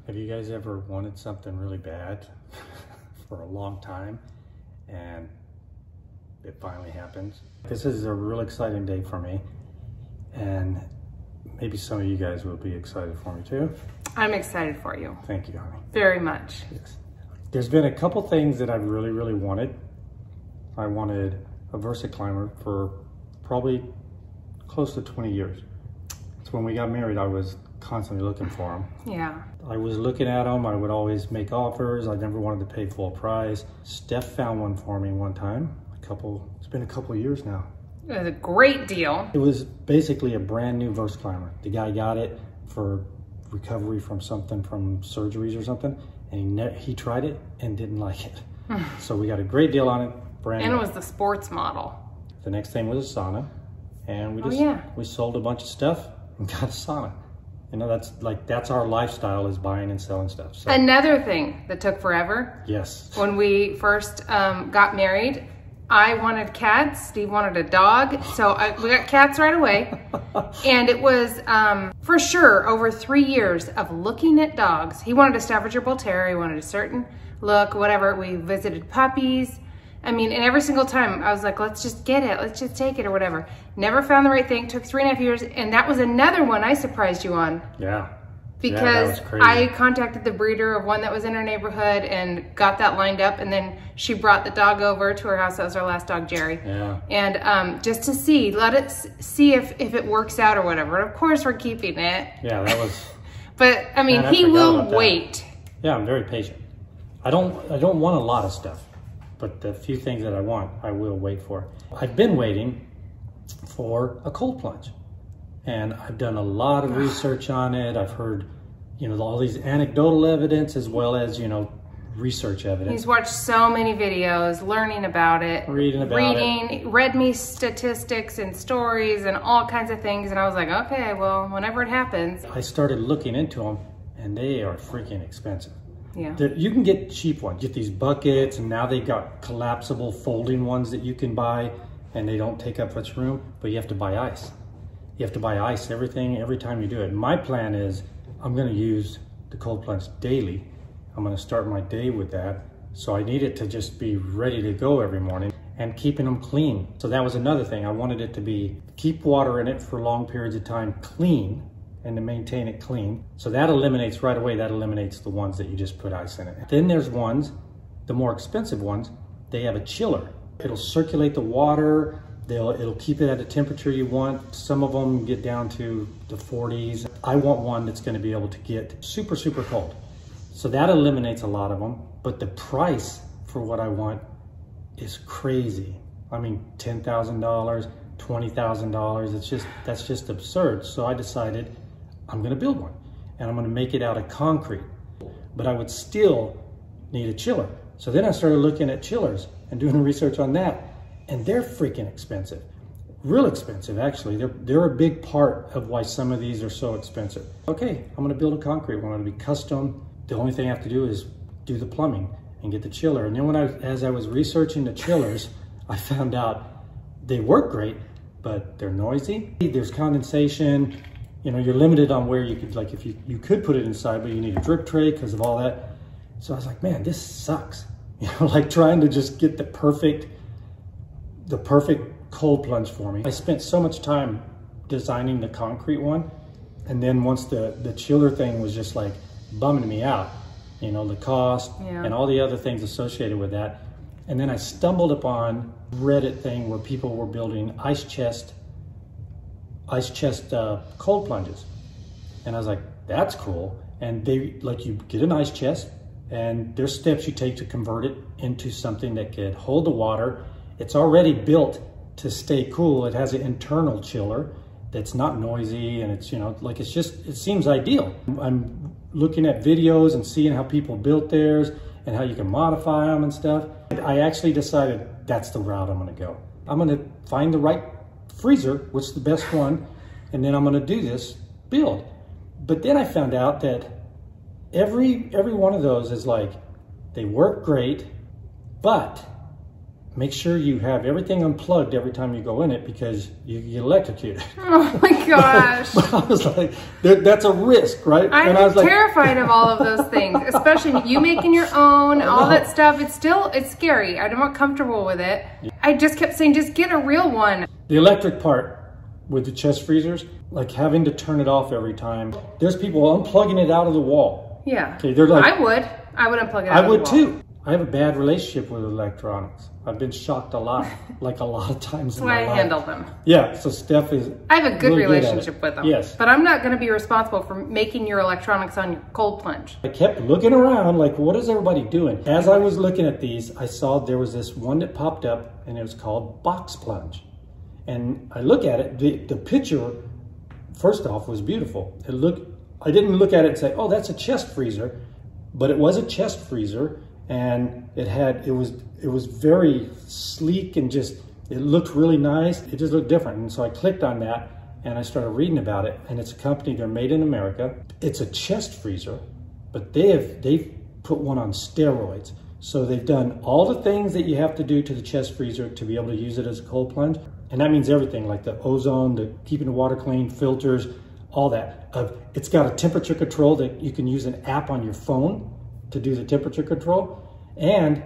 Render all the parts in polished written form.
Have you guys ever wanted something really bad for a long time and it finally happens? This is a real exciting day for me, and maybe some of you guys will be excited for me too. I'm excited for you. Thank you, honey. Very much. Yes. There's been a couple things that I've really wanted. I wanted a Versa climber for probably close to 20 years. So when we got married, I was constantly looking for them. Yeah. I was looking at them. I would always make offers. I never wanted to pay full price. Steph found one for me one time. It's been a couple years now. It was a great deal. It was basically a brand new Versa climber. The guy got it for recovery from something, from surgeries or something, and he tried it and didn't like it. So we got a great deal on it, brand new. And it was the sports model. The next thing was a sauna, and we sold a bunch of stuff and got a sauna. You know, that's our lifestyle, is buying and selling stuff. So. Another thing that took forever. Yes. When we first got married, I wanted cats. Steve wanted a dog. So we got cats right away. And it was for sure over 3 years of looking at dogs. He wanted a Staffordshire Bull Terrier. He wanted a certain look, whatever. We visited puppies. I mean, and every single time I was like, let's just get it. Let's just take it or whatever. Never found the right thing. Took 3.5 years. And that was another one I surprised you on. Yeah. Because I contacted the breeder of one that was in our neighborhood and got that lined up. And then she brought the dog over to her house. That was our last dog, Jerry. Yeah. And just to let it see if it works out or whatever. And of course, we're keeping it. Yeah, that was. But I mean, he will wait. Yeah, I'm very patient. I don't want a lot of stuff, but the few things that I want, I will wait for. I've been waiting for a cold plunge, and I've done a lot of research on it. I've heard, you know, all these anecdotal evidence as well as, you know, research evidence. He's watched so many videos, learning about it, read me statistics and stories and all kinds of things. And I was like, okay, well, whenever it happens. I started looking into them, and they are freaking expensive. Yeah. You can get cheap ones. Get these buckets, and now they've got collapsible folding ones that you can buy, and they don't take up much room, but you have to buy ice. You have to buy ice every time you do it. My plan is I'm gonna use the cold plunge daily. I'm gonna start my day with that. So I need it to just be ready to go every morning, and keeping them clean. So that was another thing. I wanted it to keep water in it for long periods of time, clean, and to maintain it clean. So that eliminates right away, that eliminates the ones that you just put ice in it. Then there's ones, the more expensive ones, they have a chiller. It'll circulate the water, it'll keep it at a temperature you want. Some of them get down to the 40s. I want one that's gonna be able to get super cold. So that eliminates a lot of them, but the price for what I want is crazy. I mean, $10,000, $20,000, that's just absurd. So I decided I'm gonna build one, and I'm gonna make it out of concrete, but I would still need a chiller. So then I started looking at chillers and doing research on that, and they're freaking expensive. Real expensive, actually. They're a big part of why some of these are so expensive. Okay, I'm gonna build a concrete one. It'll be custom. The only thing I have to do is do the plumbing and get the chiller. And then as I was researching the chillers, I found out they work great, but they're noisy. There's condensation. You know, you're limited on where you could, like, if you could put it inside, but you need a drip tray because of all that. So I was like, man, this sucks. You know, like trying to just get the perfect cold plunge for me. I spent so much time designing the concrete one, and then once the chiller thing was just like bumming me out, you know, the cost and all the other things associated with that. And then I stumbled upon a Reddit thing where people were building ice chest cold plunges. And I was like, that's cool. And you get an ice chest, and there's steps you take to convert it into something that could hold the water. It's already built to stay cool. It has an internal chiller that's not noisy, and it's, you know, like, it seems ideal. I'm looking at videos and seeing how people built theirs and how you can modify them and stuff. I actually decided that's the route I'm gonna go. I'm gonna find the right freezer, which is the best one, and then I'm gonna do this build. But then I found out that every one of those is like, they work great, but make sure you have everything unplugged every time you go in it because you get electrocuted. Oh my gosh. But I was like, that's a risk, right? I'm terrified of all of those things, especially you making your own, all that stuff. It's scary. I'm not comfortable with it. I just kept saying, just get a real one. The electric part with the chest freezers, like having to turn it off every time. There's people unplugging it out of the wall. Yeah. Okay, they're like, I would unplug it out I of the would wall. too. I have a bad relationship with electronics. I've been shocked a lot, like a lot of times in my life. That's why I handle them. Yeah, so Steph is I have a good really relationship with them. Yes. But I'm not going to be responsible for making your electronics on your cold plunge. I kept looking around like, what is everybody doing? As I was looking at these, I saw there was this one that popped up and it was called BoxPlunge. And I look at it, the picture, first off, was beautiful. I didn't look at it and say, oh, that's a chest freezer, but it was a chest freezer. And it was very sleek and just, it looked really nice. It just looked different. And so I clicked on that and I started reading about it. And it's a company, they're made in America. It's a chest freezer, but they've put one on steroids. So they've done all the things that you have to do to the chest freezer to be able to use it as a cold plunge. And that means everything, like the ozone, the keeping the water clean, filters, all that. It's got a temperature control that you can use an app on your phone to do the temperature control. And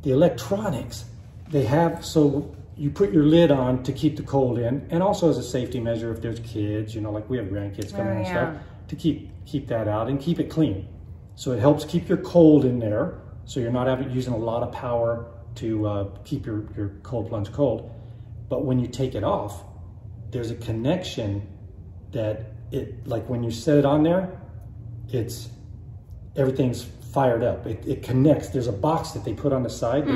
the electronics they have, so you put your lid on to keep the cold in, and also as a safety measure if there's kids, you know, like we have grandkids coming and stuff, to keep that out and keep it clean. So it helps keep your cold in there, so you're not using a lot of power to keep your cold plunge cold. But when you take it off, there's a connection that like when you set it on there, everything's fired up. It connects. There's a box that they put on the side.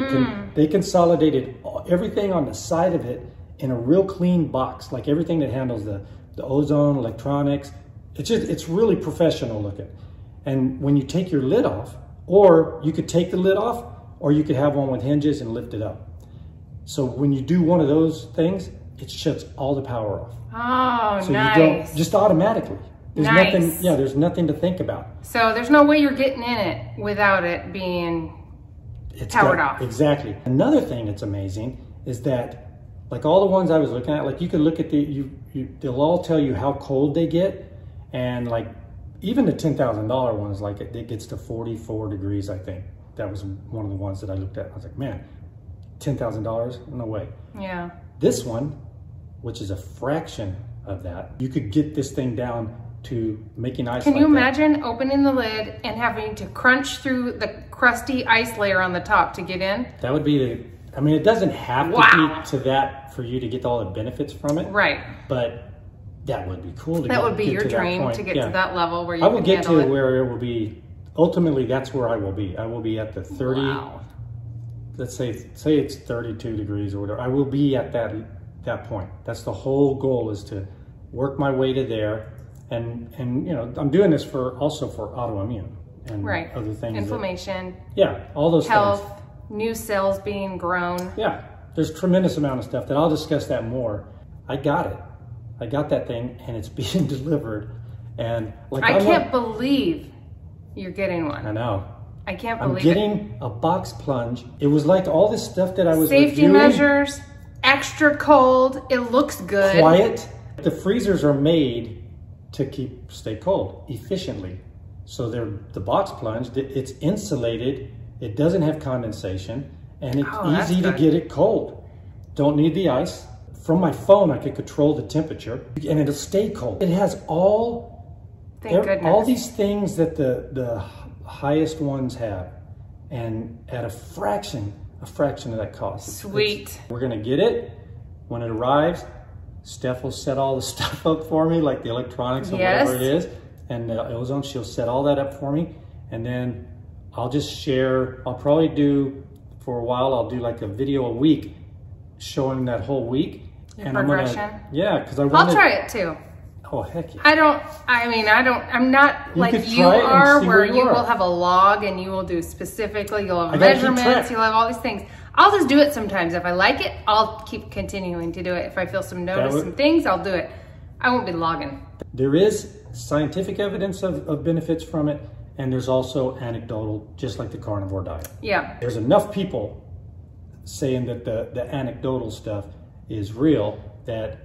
They consolidated everything on the side of it in a real clean box, like everything that handles the ozone, electronics. It's really professional looking. And when you take your lid off, or you could take the lid off, or you could have one with hinges and lift it up. So when you do one of those things, it shuts all the power off. Oh, so nice. you don't, just automatically. There's nice. nothing, yeah, there's nothing to think about. So there's no way you're getting in it without it being powered off. Exactly. Another thing that's amazing is that, like all the ones I was looking at, like you could look at they'll all tell you how cold they get, and like even the $10,000 ones, like it gets to 44 degrees, I think. That was one of the ones that I looked at. I was like, man, $10,000? No way. Yeah. This one, which is a fraction of that, you could get this thing down to making ice. Can you imagine opening the lid and having to crunch through the crusty ice layer on the top to get in? That would be I mean, it doesn't have to be to that for you to get all the benefits from it. Right. But that would be cool. That would be your dream, to get to that level where you can handle it. I will get to where it will be, ultimately that's where I will be. I will be at the 30, let's say it's 32 degrees or whatever. I will be at that point. That's the whole goal, is to work my way to there. And you know, I'm doing this also for autoimmune and other things. Inflammation. All those health, things. New cells being grown. Yeah, there's a tremendous amount of stuff that I'll discuss that more. I got it. I got that thing and it's being delivered. And like I can't believe you're getting one. I know. I can't believe I'm getting a BoxPlunge. It was like all this stuff that I was safety measures, extra cold, it looks good. Quiet. The freezers are made to stay cold efficiently. So the BoxPlunge, it's insulated, it doesn't have condensation, and it's easy to get it cold. Don't need the ice. From my phone, I could control the temperature, and it'll stay cold. It has all these things that the highest ones have, and at a fraction of that cost. Sweet. We're gonna get it. When it arrives, Steph will set all the stuff up for me, like the electronics or whatever it is, and the ozone, she'll set all that up for me, and then I'll just share. I'll probably do, for a while, I'll do like a video a week showing that whole week. And progression. Because I'll try it too. Oh, heck yeah. I'm not like you are, where you will have a log and you will do specifically, you'll have measurements, you'll have all these things. I'll just do it sometimes. If I like it, I'll keep continuing to do it. If I feel some things, I'll do it. I won't be logging. There is scientific evidence of benefits from it, and there's also anecdotal, just like the carnivore diet. Yeah. There's enough people saying that the anecdotal stuff is real, that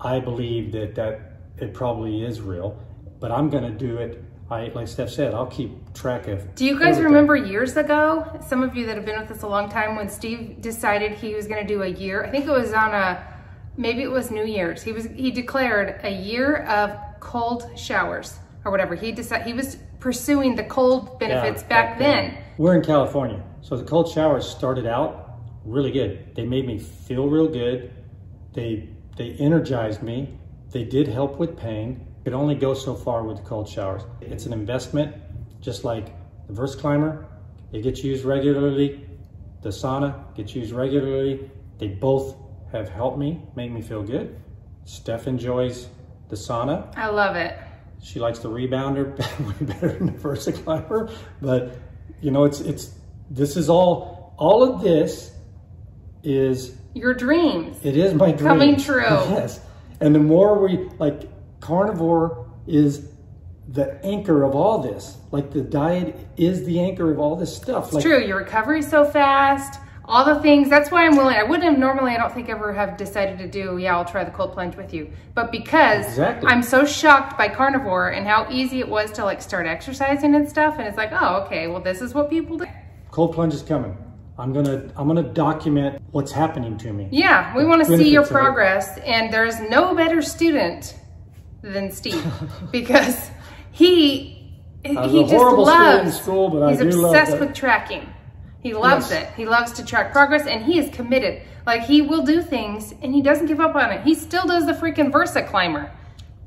I believe that it probably is real, but I'm gonna do it. Like Steph said, I'll keep track of. Do you guys remember years ago, some of you that have been with us a long time, when Steve decided he was gonna do a year, I think it was on maybe it was New Year's, he declared a year of cold showers or whatever. He was pursuing the cold benefits back then. We're in California, so the cold showers started out really good. They made me feel real good. They energized me. They did help with pain. It could only go so far with the cold showers. It's an investment, just like the Versa Climber. It gets used regularly. The sauna gets used regularly. They both have helped me, make me feel good. Steph enjoys the sauna. I love it. She likes the rebounder way better than the Versa Climber. But you know, this is all of this is your dreams. It is my dreams coming true. Yes. And the more we, like, carnivore is the anchor of all this. Like, the diet is the anchor of all this stuff. It's true. Your recovery's so fast. All the things. That's why I'm willing. I wouldn't have normally, I don't think, ever have decided to do, yeah, I'll try the cold plunge with you. But because I'm so shocked by carnivore and how easy it was to, like, start exercising and stuff. And it's like, oh, okay, well, this is what people do. Cold plunge is coming. I'm gonna document what's happening to me. Yeah, we want to see your progress, and there's no better student than Steve because he just loves. He's obsessed with tracking. He loves it. He loves to track progress, and he is committed. Like, he will do things, and he doesn't give up on it. He still does the freaking Versa Climber.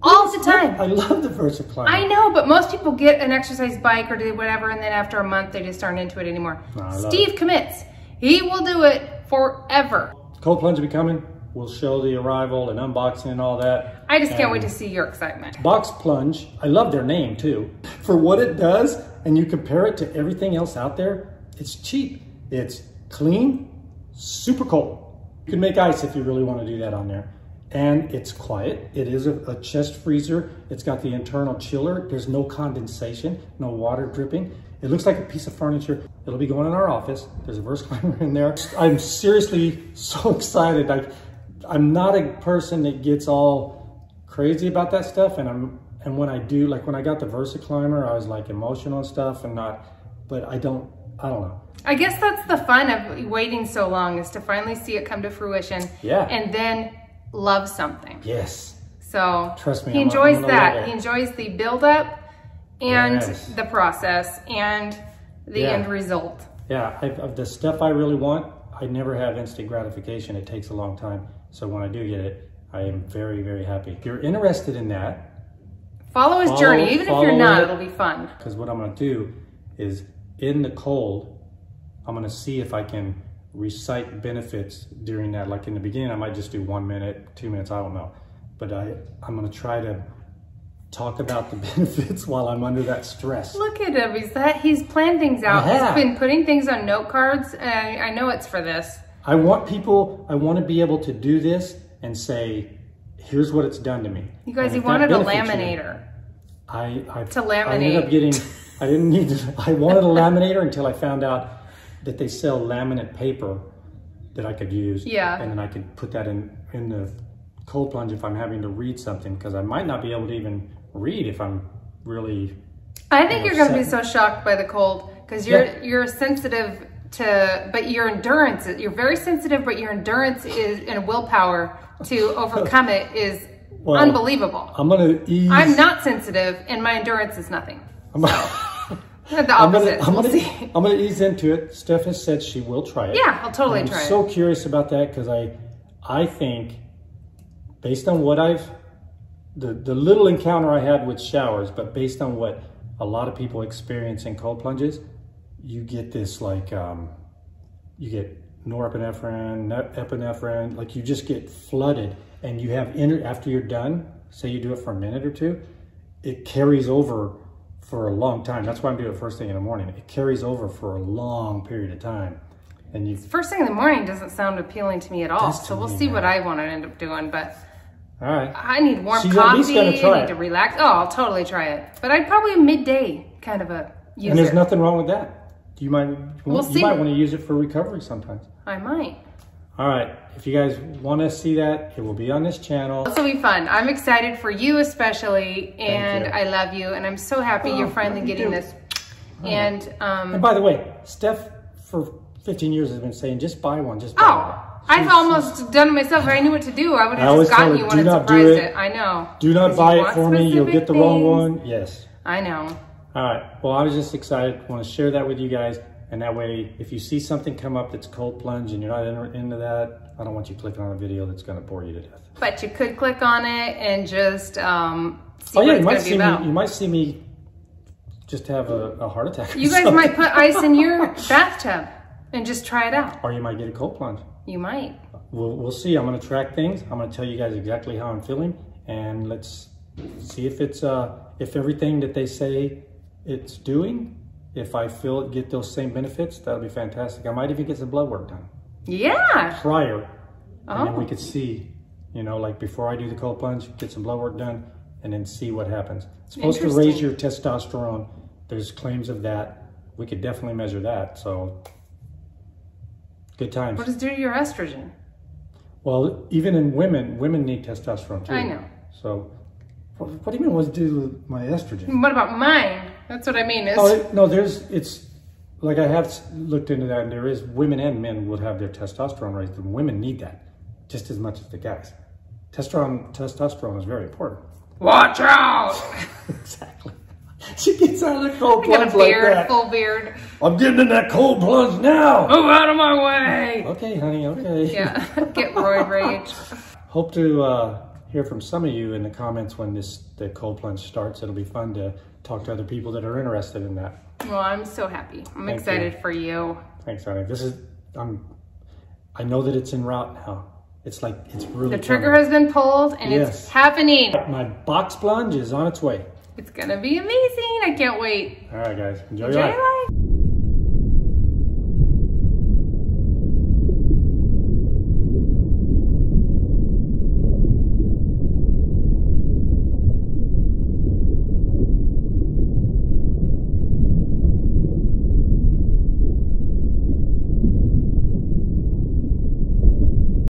All the time. I love the Versa Climber. I know, but most people get an exercise bike or do whatever, and then after a month, they just aren't into it anymore. No, Steve commits. He will do it forever. Cold plunge will be coming. We'll show the arrival and unboxing and all that. I just can't wait to see your excitement. BoxPlunge, I love their name too. For what it does, and you compare it to everything else out there, it's cheap. It's clean, super cold. You can make ice if you really want to do that on there. And it's quiet. It is a chest freezer. It's got the internal chiller. There's no condensation, no water dripping. It looks like a piece of furniture. It'll be going in our office. There's a Versa Climber in there. I'm seriously so excited. I'm not a person that gets all crazy about that stuff. And when I do, like when I got the Versa Climber, I was like emotional and stuff but I don't know. I guess that's the fun of waiting so long, is to finally see it come to fruition. Yeah. And then love something. Yes. So trust me, he enjoys that. He enjoys the build up and the process and the end result. Yeah, the stuff I really want, I never have instant gratification. It takes a long time. So when I do get it, I am very, very happy. If you're interested in that, follow his journey. Even if you're not, it'll be fun. Because what I'm going to do is, in the cold, I'm going to see if I can recite benefits during that. Like in the beginning, I might just do 1 minute, 2 minutes, I don't know. But I'm going to try to talk about the benefits while I'm under that stress. Look at him. He's planned things out. He's been putting things on note cards. And I know it's for this. I want to be able to do this and say, here's what it's done to me. You guys, he wanted a laminator. To laminate. I ended up getting, I wanted a laminator until I found out that they sell laminate paper that I could use. Yeah. And then I could put that in the cold plunge if I'm having to read something, because I might not be able to even read if I'm really. I think you're going to be so shocked by the cold, because you're sensitive to, but your endurance, you're very sensitive, but your endurance is, and willpower to overcome it is unbelievable. I'm going to ease. I'm not sensitive, and my endurance is nothing. The opposite. I'm going to ease into it. Steph has said she will try it. Yeah, I'll totally try it. I'm so curious about that, because I think, based on what the little encounter I had with showers, but based on what a lot of people experience in cold plunges, you get this like, you get norepinephrine, epinephrine, like you just get flooded, and you have, after you're done, say you do it for a minute or two, it carries over for a long time. That's why I'm doing it first thing in the morning. It carries over for a long period of time. And first thing in the morning doesn't sound appealing to me at all. So we'll see what I want to end up doing, but all right. I need warm coffee. I need to relax. Oh, I'll totally try it. But I'd probably midday kind of a user. And there's nothing wrong with that. you might want to use it for recovery sometimes. I might. All right, if you guys want to see that, it will be on this channel. This will be fun. I'm excited for you especially, and I love you, and I'm so happy you're finally getting this. And by the way, Steph for 15 years has been saying, just buy one, just buy one. I've almost done it myself. If I knew what to do, I would have just gotten you one and surprised it. I know. Do not buy it for me. You'll get the wrong one. Yes. I know. All right. Well, I was just excited. Want to share that with you guys. And that way, if you see something come up that's cold plunge and you're not into that, I don't want you clicking on a video that's going to bore you to death. But you could click on it and just see what it's going to be about. You might see me just have a heart attack. You guys might put ice in your bathtub and just try it out. Or you might get a cold plunge. You might. We'll see. I'm going to track things. I'm going to tell you guys exactly how I'm feeling, and let's see if it's if everything that they say it's doing. If I feel it get those same benefits, that'll be fantastic. I might even get some blood work done. Yeah. Prior, and then we could see, you know, like before I do the cold plunge, get some blood work done, and then see what happens. It's supposed to raise your testosterone. There's claims of that. We could definitely measure that. So. Good times. What does it do to your estrogen? Well, even in women need testosterone too. I know. So, what do you mean? What does it do to my estrogen? What about mine? That's what I mean. It's like I have looked into that, and there is women and men will have their testosterone raised, and women need that just as much as the guys. Testosterone is very important. Watch out! Exactly. She gets out of the cold plunge like that. Got a full beard. I'm getting in that cold plunge now. Move out of my way. Okay, honey, okay. Yeah, get roid rage. Hope to hear from some of you in the comments when the cold plunge starts. It'll be fun to talk to other people that are interested in that. Well, I'm so happy. I'm excited for you. Thanks, honey. I know that it's en route now. It's like, it's really The trigger has been pulled and it's happening. My BoxPlunge is on its way. It's gonna be amazing. I can't wait. All right, guys. Enjoy your life.